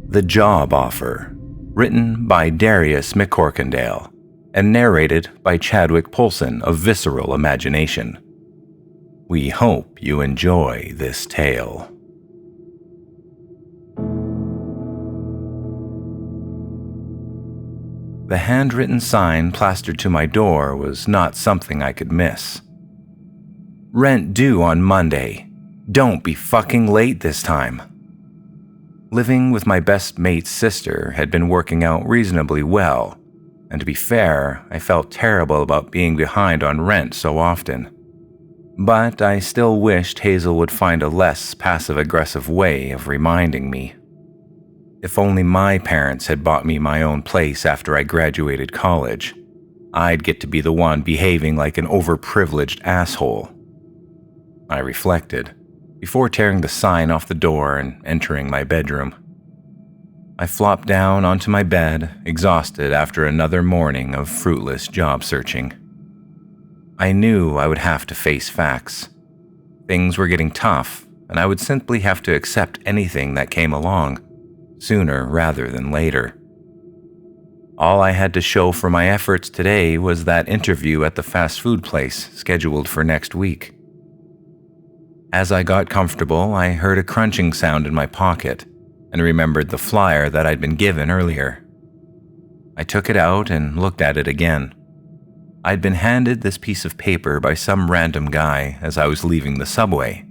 The Job Offer, written by Darius McCorkindale, and narrated by Chadwick Poulsen of Visceral Imagination. We hope you enjoy this tale. The handwritten sign plastered to my door was not something I could miss. Rent due on Monday. Don't be fucking late this time. Living with my best mate's sister had been working out reasonably well, and to be fair, I felt terrible about being behind on rent so often. But I still wished Hazel would find a less passive-aggressive way of reminding me. If only my parents had bought me my own place after I graduated college, I'd get to be the one behaving like an overprivileged asshole. I reflected, before tearing the sign off the door and entering my bedroom. I flopped down onto my bed, exhausted after another morning of fruitless job searching. I knew I would have to face facts. Things were getting tough, and I would simply have to accept anything that came along, sooner rather than later. All I had to show for my efforts today was that interview at the fast food place scheduled for next week. As I got comfortable, I heard a crunching sound in my pocket and remembered the flyer that I'd been given earlier. I took it out and looked at it again. I'd been handed this piece of paper by some random guy as I was leaving the subway.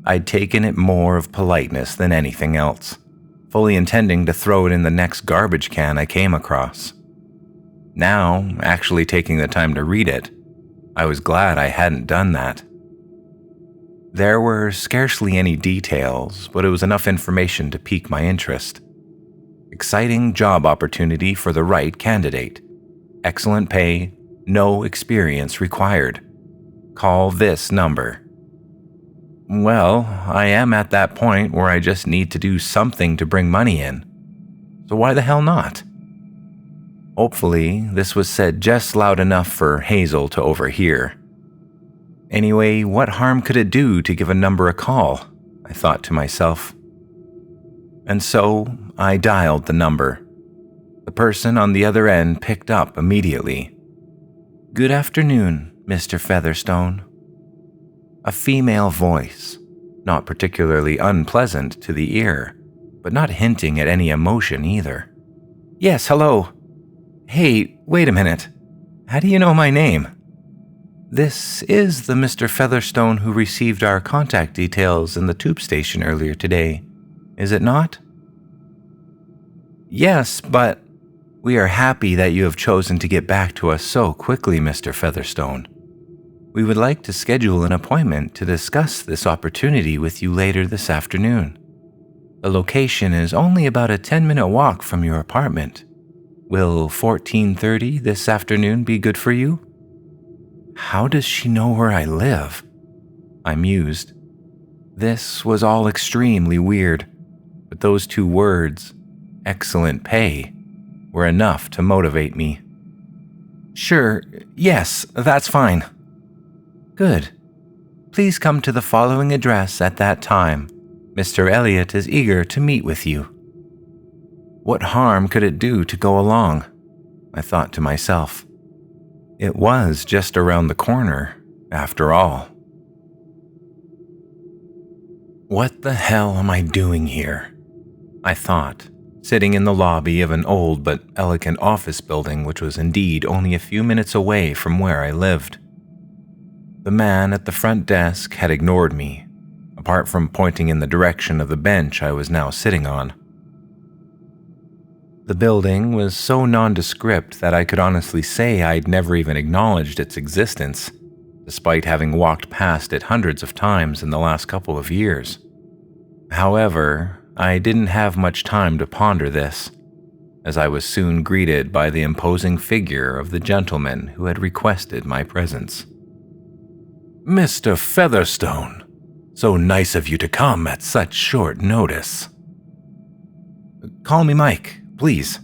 I'd taken it more of politeness than anything else, fully intending to throw it in the next garbage can I came across. Now, actually taking the time to read it, I was glad I hadn't done that. There were scarcely any details, but it was enough information to pique my interest. Exciting job opportunity for the right candidate. Excellent pay, no experience required. Call this number. Well, I am at that point where I just need to do something to bring money in. So why the hell not? Hopefully, this was said just loud enough for Hazel to overhear. Anyway, what harm could it do to give a number a call? I thought to myself. And so, I dialed the number. The person on the other end picked up immediately. "Good afternoon, Mr. Featherstone." A female voice, not particularly unpleasant to the ear, but not hinting at any emotion either. "Yes, hello. Hey, wait a minute. How do you know my name?" "This is the Mr. Featherstone who received our contact details in the tube station earlier today, is it not?" "Yes, but we are happy that you have chosen to get back to us so quickly, Mr. Featherstone. We would like to schedule an appointment to discuss this opportunity with you later this afternoon. The location is only about a 10-minute walk from your apartment. Will 14:30 this afternoon be good for you?" How does she know where I live? I mused. This was all extremely weird, but those two words, excellent pay, were enough to motivate me. "Sure, yes, that's fine." "Good. Please come to the following address at that time. Mr. Elliot is eager to meet with you." What harm could it do to go along? I thought to myself. It was just around the corner, after all. What the hell am I doing here? I thought, sitting in the lobby of an old but elegant office building which was indeed only a few minutes away from where I lived. The man at the front desk had ignored me, apart from pointing in the direction of the bench I was now sitting on. The building was so nondescript that I could honestly say I'd never even acknowledged its existence, despite having walked past it hundreds of times in the last couple of years. However, I didn't have much time to ponder this, as I was soon greeted by the imposing figure of the gentleman who had requested my presence. "Mr. Featherstone, so nice of you to come at such short notice." "Call me Mike, please."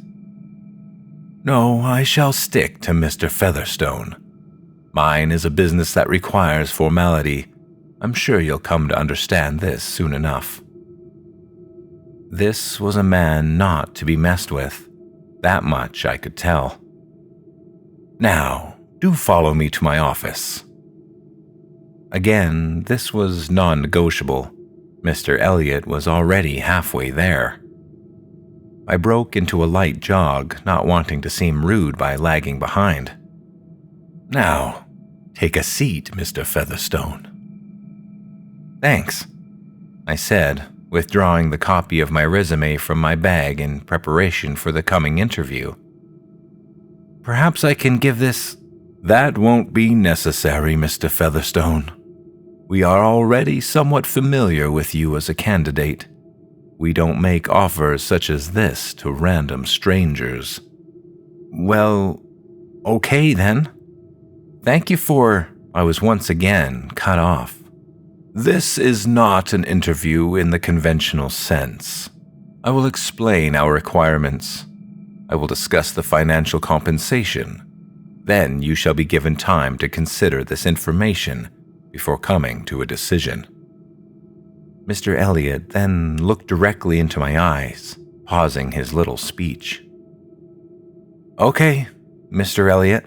"No, I shall stick to Mr. Featherstone. Mine is a business that requires formality. I'm sure you'll come to understand this soon enough." This was a man not to be messed with. That much I could tell. Now, do follow me to my office. Again, this was non-negotiable. Mr. Elliot was already halfway there. I broke into a light jog, not wanting to seem rude by lagging behind. Now, take a seat, Mr. Featherstone. Thanks, I said, withdrawing the copy of my resume from my bag in preparation for the coming interview. Perhaps I can give this... That won't be necessary, Mr. Featherstone. We are already somewhat familiar with you as a candidate. We don't make offers such as this to random strangers. Well, okay then. Thank you for... I was once again cut off. This is not an interview in the conventional sense. I will explain our requirements. I will discuss the financial compensation. Then you shall be given time to consider this information before coming to a decision. Mr. Elliot then looked directly into my eyes, pausing his little speech. Okay, Mr. Elliot.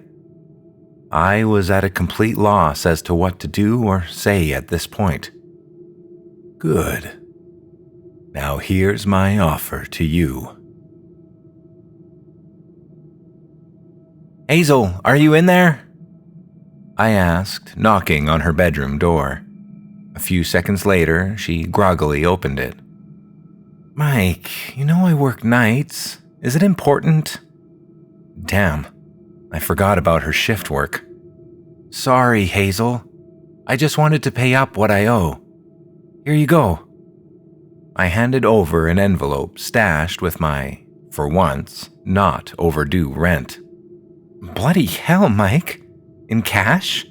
I was at a complete loss as to what to do or say at this point. Good. Now here's my offer to you. Hazel, are you in there? I asked, knocking on her bedroom door. A few seconds later, she groggily opened it. Mike, you know I work nights. Is it important? Damn, I forgot about her shift work. Sorry, Hazel. I just wanted to pay up what I owe. Here you go. I handed over an envelope stashed with my, for once, not overdue rent. Bloody hell, Mike. In cash?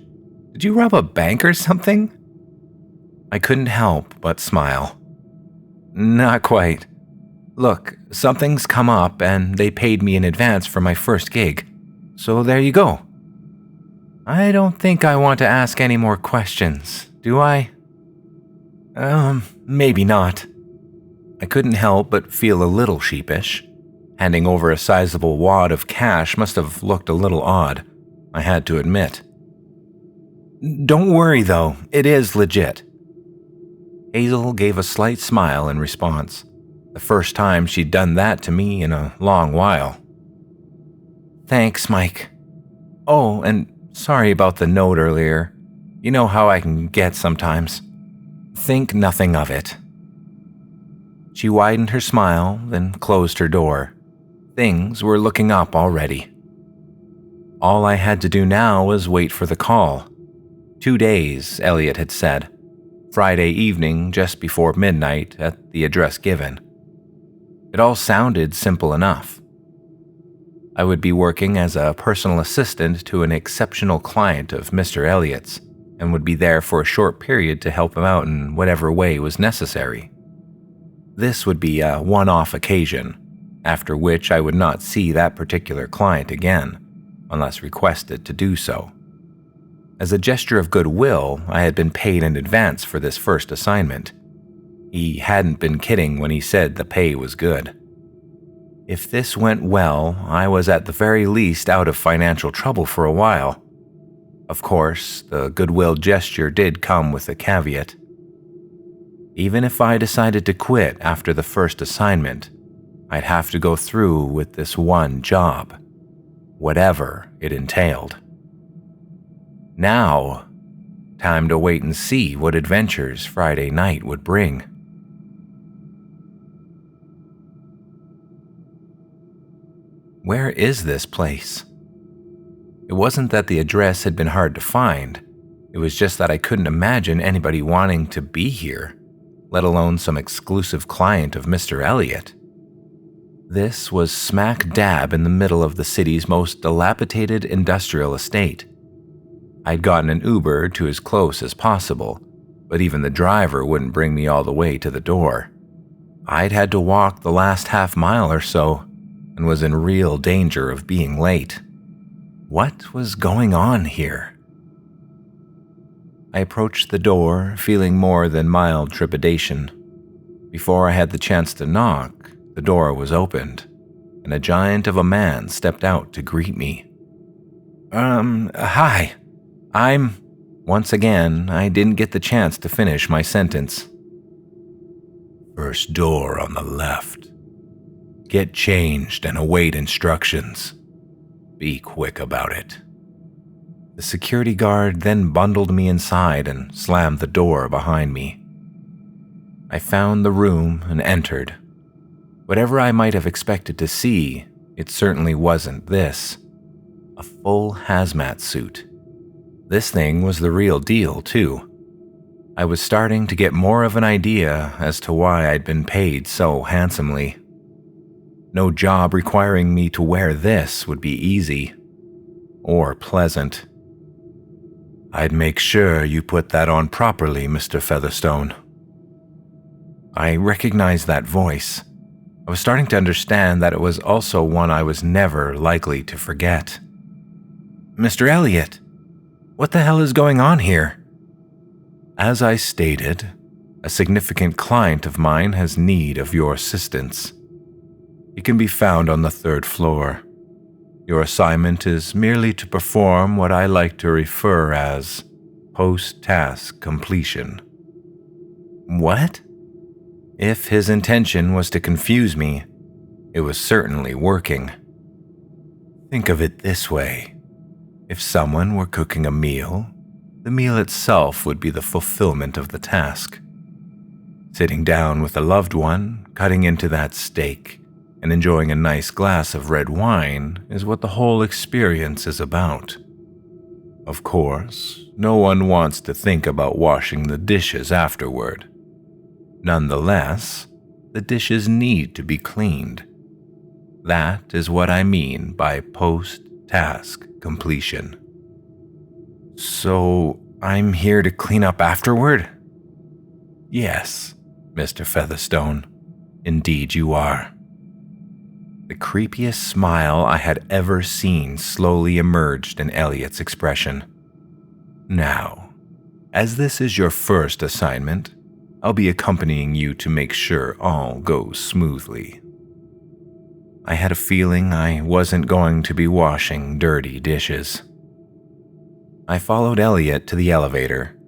Did you rob a bank or something? I couldn't help but smile. Not quite. Look, something's come up and they paid me in advance for my first gig. So there you go. I don't think I want to ask any more questions, do I? Maybe not. I couldn't help but feel a little sheepish. Handing over a sizable wad of cash must have looked a little odd, I had to admit. Don't worry though, it is legit. Hazel gave a slight smile in response, the first time she'd done that to me in a long while. Thanks, Mike. Oh, and sorry about the note earlier. You know how I can get sometimes. Think nothing of it. She widened her smile, then closed her door. Things were looking up already. All I had to do now was wait for the call. 2 days, Elliot had said. Friday evening, just before midnight, at the address given. It all sounded simple enough. I would be working as a personal assistant to an exceptional client of Mr. Elliot's, and would be there for a short period to help him out in whatever way was necessary. This would be a one-off occasion, after which I would not see that particular client again, unless requested to do so. As a gesture of goodwill, I had been paid in advance for this first assignment. He hadn't been kidding when he said the pay was good. If this went well, I was at the very least out of financial trouble for a while. Of course, the goodwill gesture did come with a caveat. Even if I decided to quit after the first assignment, I'd have to go through with this one job, whatever it entailed. Now, time to wait and see what adventures Friday night would bring. Where is this place? It wasn't that the address had been hard to find. It was just that I couldn't imagine anybody wanting to be here, let alone some exclusive client of Mr. Elliot. This was smack dab in the middle of the city's most dilapidated industrial estate. I'd gotten an Uber to as close as possible, but even the driver wouldn't bring me all the way to the door. I'd had to walk the last half mile or so, and was in real danger of being late. What was going on here? I approached the door, feeling more than mild trepidation. Before I had the chance to knock, the door was opened, and a giant of a man stepped out to greet me. Hi. Once again, I didn't get the chance to finish my sentence. First door on the left. Get changed and await instructions. Be quick about it. The security guard then bundled me inside and slammed the door behind me. I found the room and entered. Whatever I might have expected to see, it certainly wasn't this. A full hazmat suit. This thing was the real deal, too. I was starting to get more of an idea as to why I'd been paid so handsomely. No job requiring me to wear this would be easy. Or pleasant. I'd make sure you put that on properly, Mr. Featherstone. I recognized that voice. I was starting to understand that it was also one I was never likely to forget. Mr. Elliot, what the hell is going on here? As I stated, a significant client of mine has need of your assistance. He can be found on the 3rd floor. Your assignment is merely to perform what I like to refer as post-task completion. What? If his intention was to confuse me, it was certainly working. Think of it this way. If someone were cooking a meal, the meal itself would be the fulfillment of the task. Sitting down with a loved one, cutting into that steak, and enjoying a nice glass of red wine is what the whole experience is about. Of course, no one wants to think about washing the dishes afterward. Nonetheless, the dishes need to be cleaned. That is what I mean by post-task completion. So, I'm here to clean up afterward? Yes, Mr. Featherstone. Indeed you are. The creepiest smile I had ever seen slowly emerged in Elliot's expression. Now, as this is your first assignment, I'll be accompanying you to make sure all goes smoothly. I had a feeling I wasn't going to be washing dirty dishes. I followed Elliot to the elevator.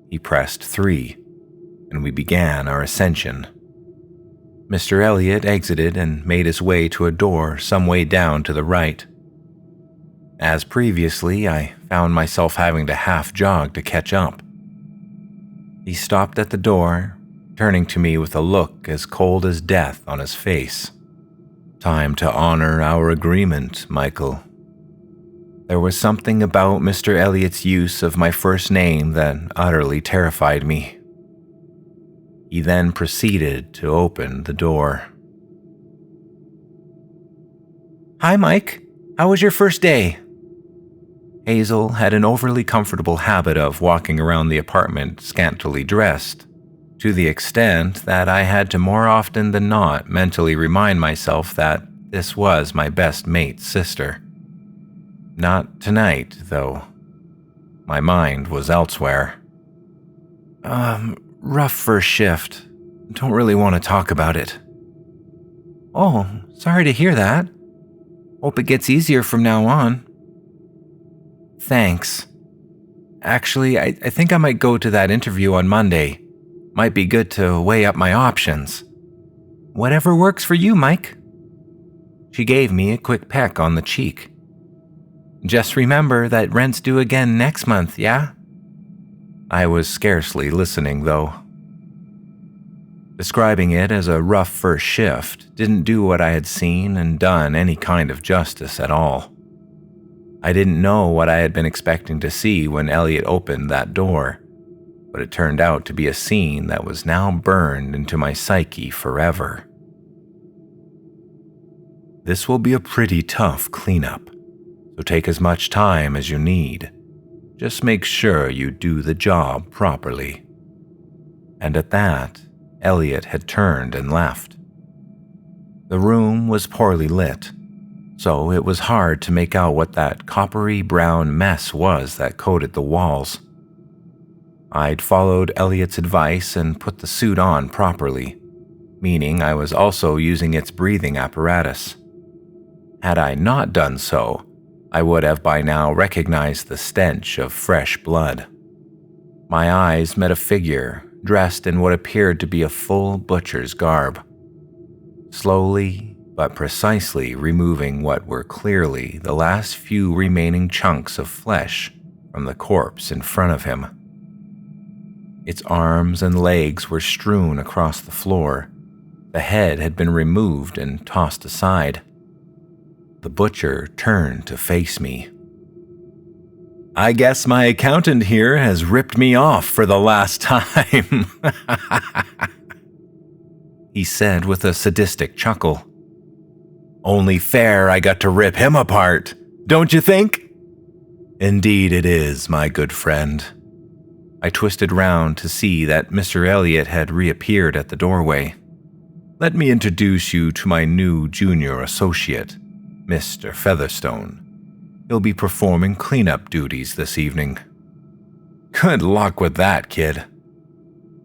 He pressed 3, and we began our ascension. Mr. Elliot exited and made his way to a door some way down to the right. As previously, I found myself having to half-jog to catch up. He stopped at the door, turning to me with a look as cold as death on his face. Time to honor our agreement, Michael. There was something about Mr. Elliot's use of my first name that utterly terrified me. He then proceeded to open the door. Hi, Mike. How was your first day? Hazel had an overly comfortable habit of walking around the apartment scantily dressed, to the extent that I had to more often than not mentally remind myself that this was my best mate's sister. Not tonight, though. My mind was elsewhere. Rough first shift. Don't really want to talk about it. Oh, sorry to hear that. Hope it gets easier from now on. Thanks. Actually, I think I might go to that interview on Monday. Might be good to weigh up my options. Whatever works for you, Mike. She gave me a quick peck on the cheek. Just remember that rent's due again next month, yeah? I was scarcely listening, though. Describing it as a rough first shift didn't do what I had seen and done any kind of justice at all. I didn't know what I had been expecting to see when Elliot opened that door, but it turned out to be a scene that was now burned into my psyche forever. This will be a pretty tough cleanup, so take as much time as you need. Just make sure you do the job properly. And at that, Elliot had turned and left. The room was poorly lit, so it was hard to make out what that coppery brown mess was that coated the walls. I'd followed Elliot's advice and put the suit on properly, meaning I was also using its breathing apparatus. Had I not done so, I would have by now recognized the stench of fresh blood. My eyes met a figure dressed in what appeared to be a full butcher's garb, slowly but precisely removing what were clearly the last few remaining chunks of flesh from the corpse in front of him. Its arms and legs were strewn across the floor. The head had been removed and tossed aside. The butcher turned to face me. "I guess my accountant here has ripped me off for the last time," he said with a sadistic chuckle. "Only fair I got to rip him apart, don't you think?" "Indeed it is, my good friend." I twisted round to see that Mr. Elliot had reappeared at the doorway. "Let me introduce you to my new junior associate, Mr. Featherstone. He'll be performing cleanup duties this evening." "Good luck with that, kid."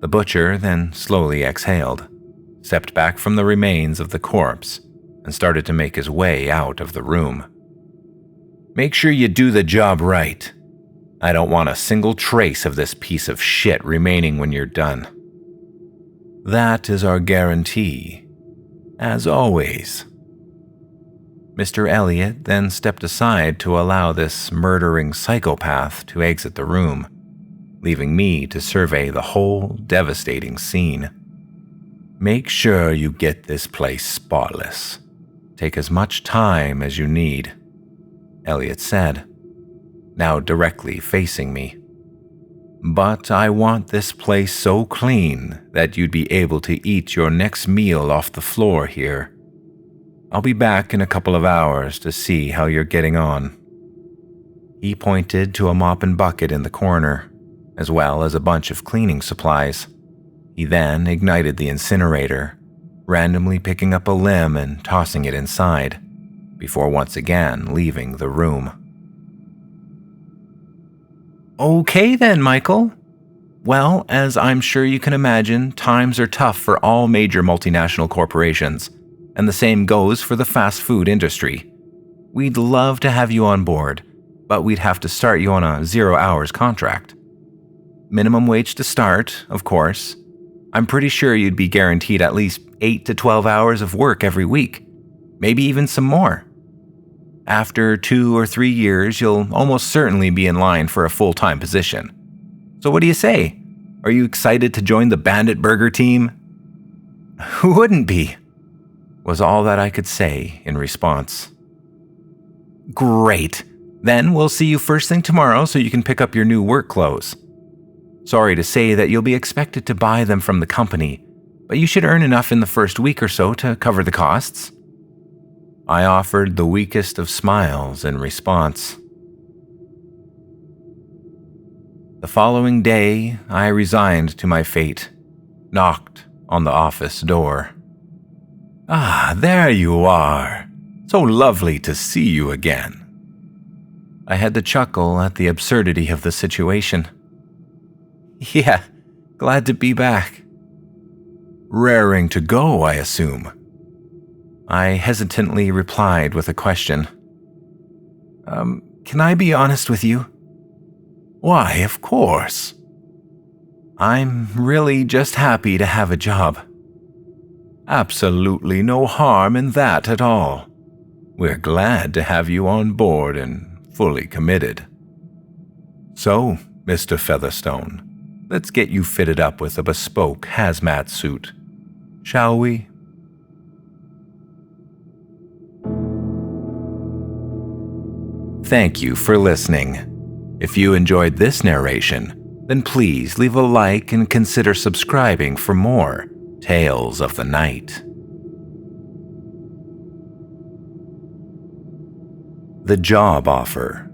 The butcher then slowly exhaled, stepped back from the remains of the corpse, and started to make his way out of the room. "Make sure you do the job right. I don't want a single trace of this piece of shit remaining when you're done." "That is our guarantee, as always." Mr. Elliot then stepped aside to allow this murdering psychopath to exit the room, leaving me to survey the whole devastating scene. "Make sure you get this place spotless. Take as much time as you need," Elliot said, now directly facing me. "But I want this place so clean that you'd be able to eat your next meal off the floor here. I'll be back in a couple of hours to see how you're getting on." He pointed to a mop and bucket in the corner, as well as a bunch of cleaning supplies. He then ignited the incinerator, randomly picking up a limb and tossing it inside, before once again leaving the room. "Okay then, Michael. Well, as I'm sure you can imagine, times are tough for all major multinational corporations, and the same goes for the fast food industry. We'd love to have you on board, but we'd have to start you on a 0-hours contract. Minimum wage to start, of course. I'm pretty sure you'd be guaranteed at least 8 to 12 hours of work every week, maybe even some more. After 2 or 3 years, you'll almost certainly be in line for a full-time position. So what do you say? Are you excited to join the Bandit Burger team?" "Who wouldn't be?" was all that I could say in response. "Great. Then we'll see you first thing tomorrow so you can pick up your new work clothes. Sorry to say that you'll be expected to buy them from the company, but you should earn enough in the first week or so to cover the costs." I offered the weakest of smiles in response. The following day, I resigned to my fate, knocked on the office door. "Ah, there you are. So lovely to see you again." I had to chuckle at the absurdity of the situation. "Yeah, glad to be back." "Raring to go, I assume?" I hesitantly replied with a question. Can I be honest with you?" "Why, of course." "I'm really just happy to have a job." "Absolutely no harm in that at all. We're glad to have you on board and fully committed. So, Mr. Featherstone, let's get you fitted up with a bespoke hazmat suit, shall we?" Thank you for listening. If you enjoyed this narration, then please leave a like and consider subscribing for more Tales of the Night. The Job Offer.